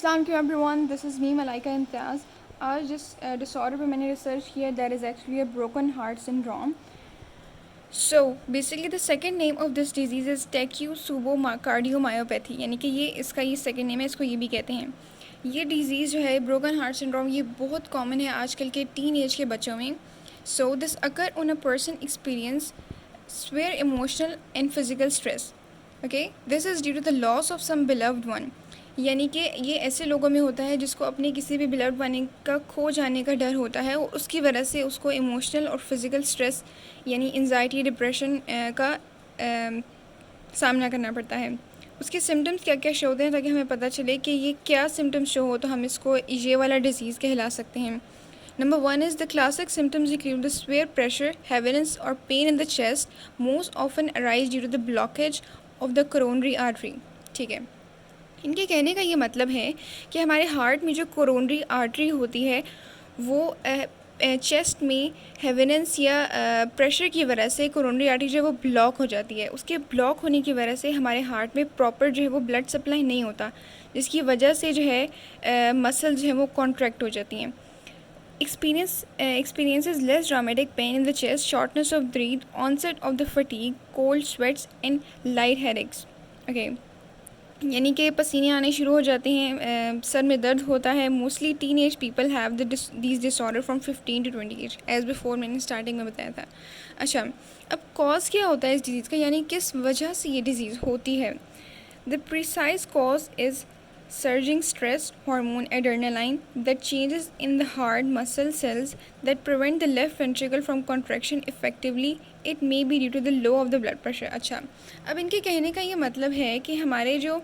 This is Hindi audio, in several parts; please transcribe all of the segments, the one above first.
अस्सलाम वालेकुम everyone, this is me Malaika Imtiaz. आज जिस डिसऑर्डर पे मैंने रिसर्च किया that is actually a broken heart syndrome. So basically the second name of this disease is takotsubo cardiomyopathy, यानी कि ये इसका ये सेकंड नेम है, इसको ये भी कहते हैं। ये डिज़ीज़ जो है ब्रोकन हार्ट सिंड्रोम, ये बहुत कॉमन है आजकल के टीन एज के बच्चों में। So this occur on a person experience severe emotional and physical stress. Okay, this is due to the loss of some beloved one. यानी कि ये ऐसे लोगों में होता है जिसको अपने किसी भी बिलव्ड वन का खो जाने का डर होता है और उसकी वजह से उसको इमोशनल और फिज़िकल स्ट्रेस यानी एंजाइटी डिप्रेशन का सामना करना पड़ता है। उसके सिम्टम्स क्या क्या शो होते हैं ताकि हमें पता चले कि ये क्या सिम्टम्स शो हो तो हम इसको ये वाला डिजीज़ कहला सकते हैं। Number one is the classic symptoms include the severe pressure, heaviness or pain in the chest, most often arise due to the blockage of the coronary artery. ठीक है, इनके कहने का ये मतलब है कि हमारे हार्ट में जो कोरोनरी आर्टरी होती है वो चेस्ट में हेविनेस या प्रेशर की वजह से कोरोनरी आर्टरी जो है वो ब्लॉक हो जाती है। उसके ब्लॉक होने की वजह से हमारे हार्ट में प्रॉपर जो है वो ब्लड सप्लाई नहीं होता, जिसकी वजह से जो है मसल जो है वो कॉन्ट्रैक्ट हो जाती हैं। Experiences less dramatic pain in the chest, shortness of breath, onset of the fatigue, cold sweats and light headaches. Okay, यानी कि पसीने आने शुरू हो जाते हैं, सर में दर्द होता है। Mostly teen age people have these disorder from 15 to 20 age, age before मैंने स्टार्टिंग में बताया था। अच्छा, अब कॉज क्या होता है इस डिज़ीज़ का, यानी किस वजह से ये डिज़ीज़ होती है। The precise cause is surging stress hormone adrenaline that changes in the heart muscle cells that prevent the left ventricle from contraction effectively. It may be due to the low of the blood pressure. अच्छा, अब इनके कहने का ये मतलब है कि हमारे जो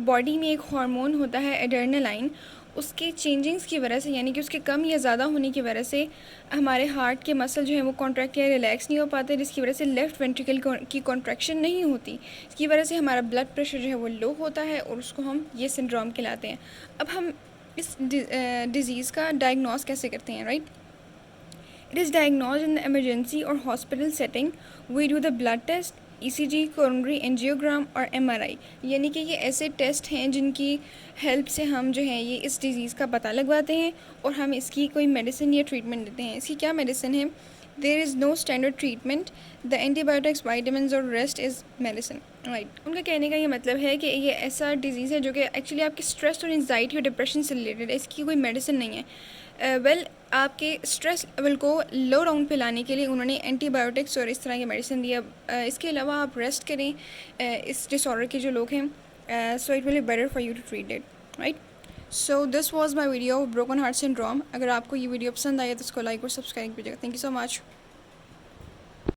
बॉडी में एक हार्मोन होता है एड्रेनालाइन, उसके चेंजिंग्स की वजह से यानी कि उसके कम या ज़्यादा होने की वजह से हमारे हार्ट के मसल जो है वो कॉन्ट्रैक्ट या रिलैक्स नहीं हो पाते, जिसकी वजह से लेफ़्ट वेंट्रिकल की कॉन्ट्रैक्शन नहीं होती। इसकी वजह से हमारा ब्लड प्रेशर जो है वो लो होता है और उसको हम ये सिंड्रोम कहलाते हैं। अब हम इस डिज़ीज़ का डायग्नोस कैसे करते हैं, right? It is diagnosed in the emergency or hospital setting. We do the blood test, ECG, coronary angiogram और MRI, यानी कि ये ऐसे टेस्ट हैं जिनकी हेल्प से हम जो है ये इस डिज़ीज़ का पता लगवाते हैं और हम इसकी कोई मेडिसिन या ट्रीटमेंट देते हैं। इसकी क्या मेडिसिन है? There is no standard treatment, the antibiotics, vitamin और रेस्ट इज़ मेडिसिन, राइट। उनका कहने का ये मतलब है कि ये ऐसा डिज़ीज़ है जो कि एक्चुअली आपके स्ट्रेस और एंजाइटी और डिप्रेशन से रिलेटेड है। इसकी कोई मेडिसिन नहीं है। आपके स्ट्रेस लेवल को लो डाउन पे लाने के लिए उन्होंने एंटीबायोटिक्स और इस तरह की मेडिसिन दिया। इसके अलावा आप रेस्ट करें इस डिसऑर्डर के जो लोग हैं, so it will be better for you to treat it, right. So this was my video broken heart syndrome. अगर आपको ये वीडियो पसंद आई तो इसको लाइक और सब्सक्राइब कीजिएगा। Thank you so much.